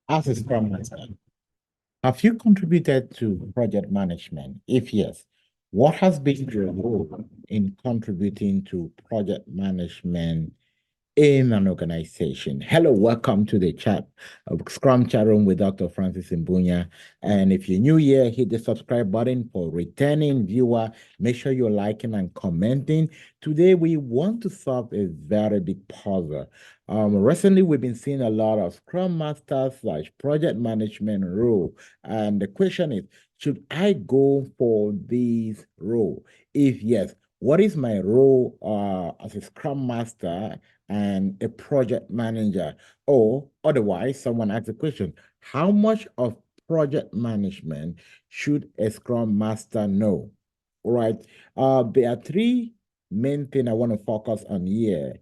As a Scrum Master, have you contributed to project management? If yes, what has been your role in contributing to project management in an organization? Hello, welcome to the chat of Scrum Chat Room with Dr. Francis Mbunya. And if you're new here, hit the subscribe button. For returning viewer, make sure you're liking and commenting. Today, we want to solve a very big puzzle. Recently, we've been seeing a lot of Scrum Master / project management role. And the question is, should I go for this role? If yes, what is my role as a Scrum Master and a project manager? Or otherwise, someone asks the question, how much of project management should a Scrum Master know? All right. There are three main things I want to focus on here.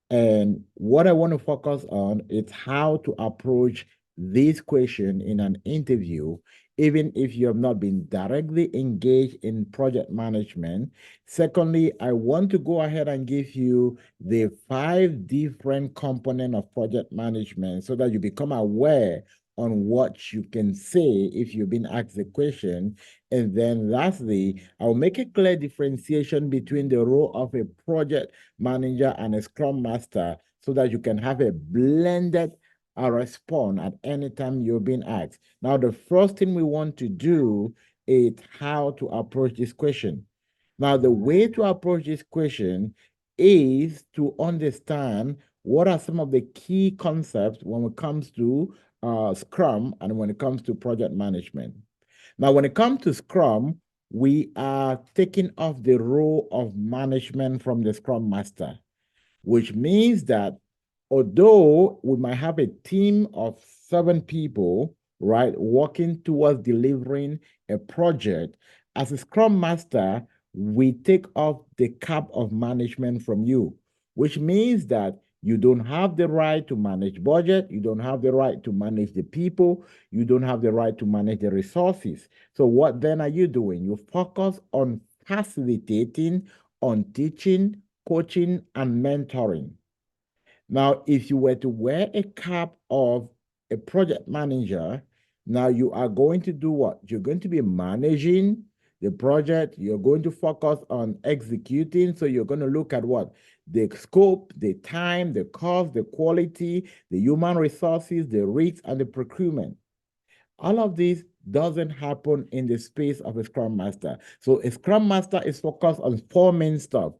And what I want to focus on is how to approach this question in an interview, even if you have not been directly engaged in project management. Secondly, I want to go ahead and give you the 5 different components of project management so that you become aware on what you can say if you've been asked the question. And then lastly, I'll make a clear differentiation between the role of a project manager and a scrum master so that you can have a blended response at any time you're being asked. Now, the first thing we want to do is how to approach this question. Now, the way to approach this question is to understand what are some of the key concepts when it comes to Scrum and when it comes to project management. Now, when it comes to Scrum, we are taking off the role of management from the Scrum Master, which means that although we might have a team of 7 people, right, working towards delivering a project, as a Scrum Master, we take off the cap of management from you, which means that you don't have the right to manage budget. You don't have the right to manage the people. You don't have the right to manage the resources. So what then are you doing? You focus on facilitating, on teaching, coaching, and mentoring. Now, if you were to wear a cap of a project manager, now you are going to do what? You're going to be managing the project. You're going to focus on executing. So you're going to look at what? The scope, the time, the cost, the quality, the human resources, the risks, and the procurement. All of this doesn't happen in the space of a Scrum Master. So a Scrum Master is focused on 4 main stuff: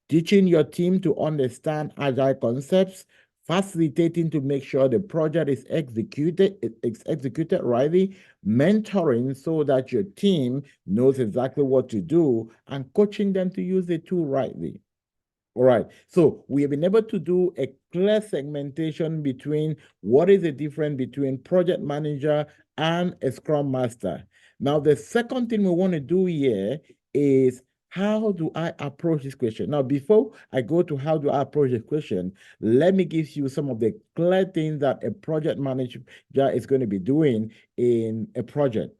teaching your team to understand Agile concepts, facilitating to make sure the project is executed rightly, mentoring so that your team knows exactly what to do, and coaching them to use the tool rightly. All right. So we have been able to do a clear segmentation between what is the difference between project manager and a scrum master. Now, the second thing we want to do here is how do I approach this question? Now, before I go to how do I approach the question, let me give you some of the clear things that a project manager is going to be doing in a project.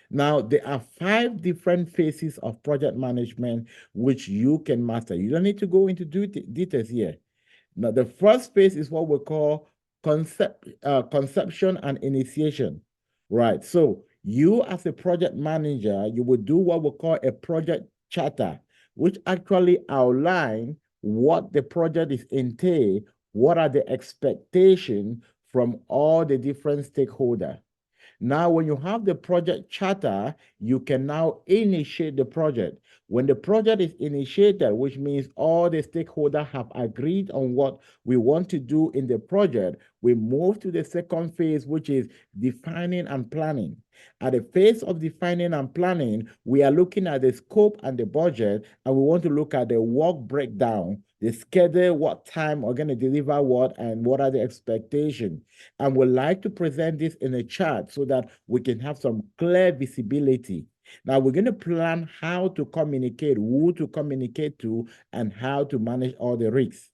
Now, there are 5 different phases of project management which you can master. You don't need to go into details here. Now, the first phase is what we call conception and initiation, right? So you as a project manager, you would do what we call a project charter, which actually outline what the project is entail, what are the expectations from all the different stakeholders. Now, when you have the project charter, you can now initiate the project. When the project is initiated, which means all the stakeholders have agreed on what we want to do in the project, we move to the second phase, which is defining and planning. At the phase of defining and planning, we are looking at the scope and the budget, and we want to look at the work breakdown, the schedule, what time we're going to deliver what, and what are the expectations. And we like to present this in a chart so that we can have some clear visibility. Now we're going to plan how to communicate, who to communicate to, and how to manage all the risks.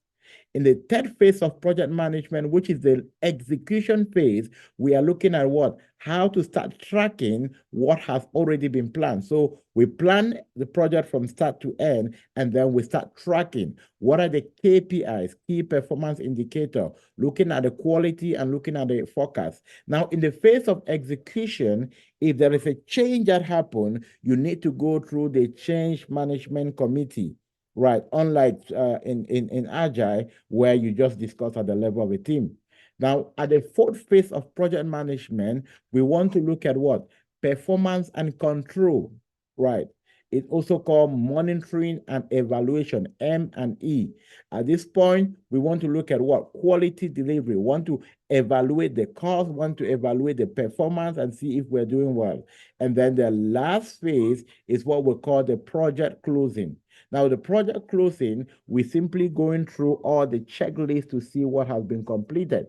In the third phase of project management, which is the execution phase, we are looking at what? How to start tracking what has already been planned. So we plan the project from start to end, and then we start tracking. What are the KPIs, key performance indicator, looking at the quality and looking at the forecast. Now, in the phase of execution, if there is a change that happened, you need to go through the change management committee, right? Unlike in Agile, where you just discuss at the level of a team. Now, at the fourth phase of project management, we want to look at what? Performance and control, right? It's also called monitoring and evaluation, M and E. At this point, we want to look at what? Quality delivery. We want to evaluate the cost, want to evaluate the performance and see if we're doing well. And then the last phase is what we call the project closing. Now, the project closing, we're simply going through all the checklists to see what has been completed.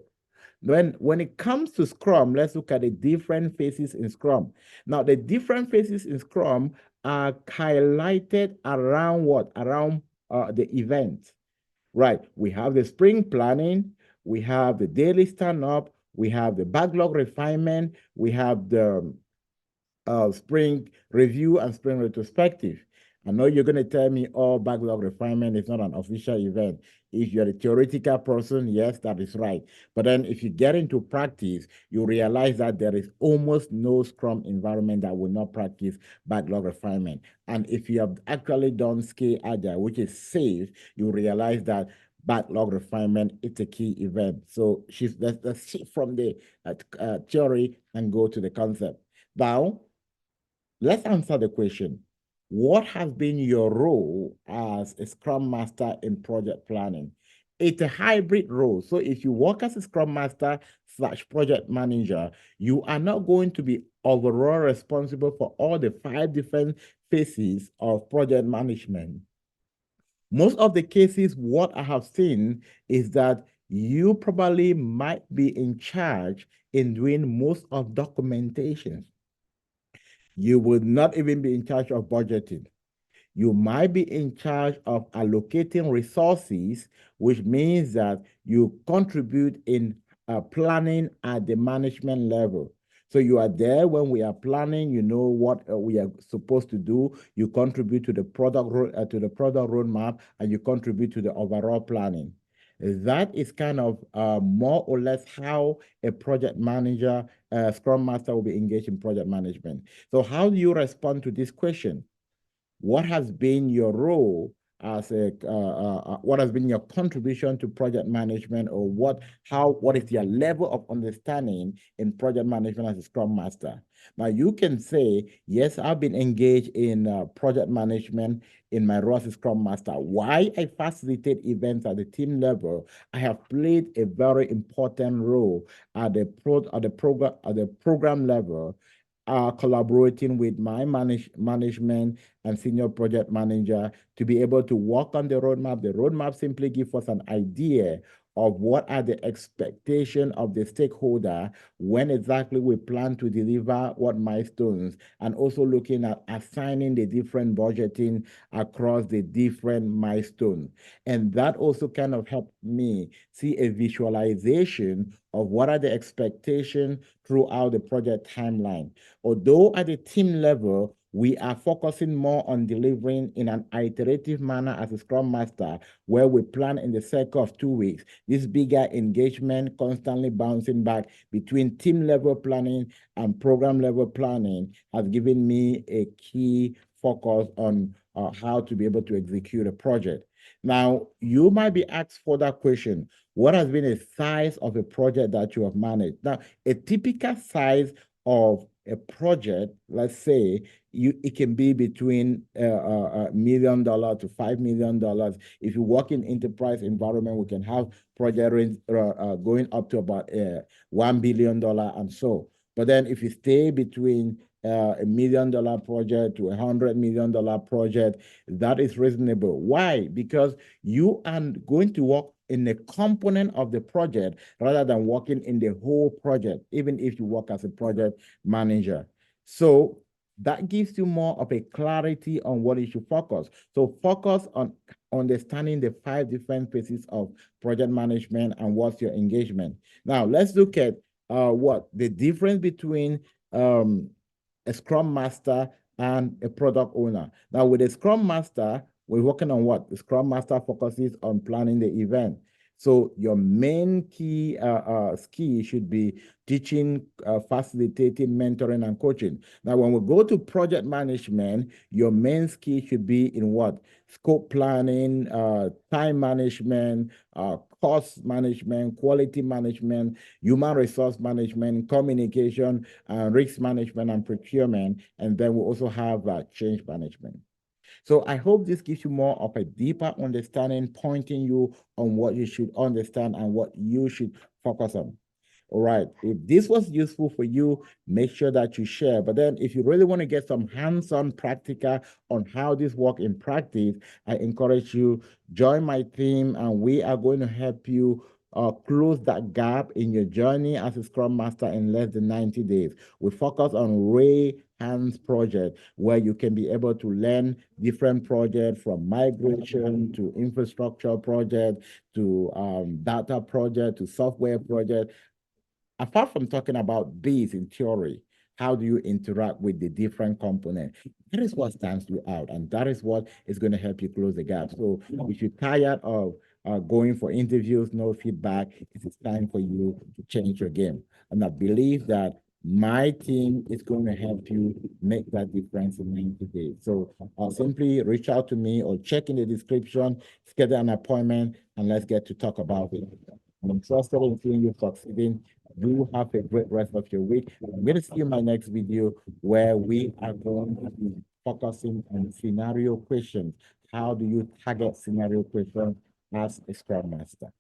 When it comes to Scrum, let's look at the different phases in Scrum. Now, the different phases in Scrum are highlighted around what? Around the event, right? We have the sprint planning, we have the daily stand-up, we have the backlog refinement, we have the spring review and spring retrospective. I know you're going to tell me, oh, backlog refinement is not an official event. If you're a theoretical person, yes, that is right. But then if you get into practice, you realize that there is almost no Scrum environment that will not practice backlog refinement. And if you have actually done Scale Agile, which is safe, you realize that backlog refinement is a key event. So let's shift from the theory and go to the concept. Now, let's answer the question. What has been your role as a Scrum Master in project planning? It's a hybrid role. So if you work as a Scrum Master / project manager, you are not going to be overall responsible for all the 5 different phases of project management. Most of the cases, what I have seen is that you probably might be in charge in doing most of documentation. You would not even be in charge of budgeting. You might be in charge of allocating resources, which means that you contribute in planning at the management level. So you are there when we are planning, you know what we are supposed to do. You contribute to the product roadmap, and you contribute to the overall planning. That is kind of more or less how a project manager, Scrum Master will be engaged in project management. So how do you respond to this question? What has been your role as what has been your contribution to project management, or what is your level of understanding in project management as a Scrum Master? Now you can say, yes, I've been engaged in project management in my role as a Scrum Master. Why I facilitate events at the team level, I have played a very important role at the program level, collaborating with my management and senior project manager to be able to work on the roadmap. The roadmap simply gives us an idea of what are the expectations of the stakeholder, when exactly we plan to deliver what milestones, and also looking at assigning the different budgeting across the different milestones. And that also kind of helped me see a visualization of what are the expectations throughout the project timeline. Although at the team level, we are focusing more on delivering in an iterative manner as a Scrum Master, where we plan in the cycle of 2 weeks. This bigger engagement, constantly bouncing back between team level planning and program level planning, has given me a key focus on how to be able to execute a project. Now, you might be asked for that question. What has been the size of a project that you have managed? Now, a typical size of a project, let's say, it can be between $1 million to $5 million. If you work in enterprise environment, we can have projects going up to about $1 billion and so. But then if you stay between $1 million project to $100 million project, that is reasonable. Why? Because you are going to work in a component of the project rather than working in the whole project, even if you work as a project manager. So That gives you more of a clarity on what you should focus. So focus on understanding the 5 different phases of project management and what's your engagement. Now let's look at what the difference between a Scrum Master and a product owner. Now, with a Scrum Master, we're working on what? The Scrum Master focuses on planning the event. So your main key skill should be teaching, facilitating, mentoring, and coaching. Now, when we go to project management, your main skill should be in what? Scope planning, time management, cost management, quality management, human resource management, communication, risk management, and procurement. And then we also have change management. So I hope this gives you more of a deeper understanding, pointing you on what you should understand and what you should focus on. All right. If this was useful for you, make sure that you share. But then if you really want to get some hands-on practical on how this work in practice, I encourage you, join my team and we are going to help you close that gap in your journey as a Scrum Master in less than 90 days. We focus on Ray Hands project where you can be able to learn different projects from migration to infrastructure project to data project to software project. Apart from talking about these in theory, how do you interact with the different components? That is what stands you out, and that is what is going to help you close the gap. So if you're tired of going for interviews, no feedback, it is time for you to change your game. And I believe that my team is going to help you make that difference in 90 days. So simply reach out to me or check in the description, schedule an appointment, and let's get to talk about it. I'm interested in seeing you succeeding. Do have a great rest of your week. I'm going to see you in my next video where we are going to be focusing on scenario questions. How do you target scenario questions as a Scrum Master?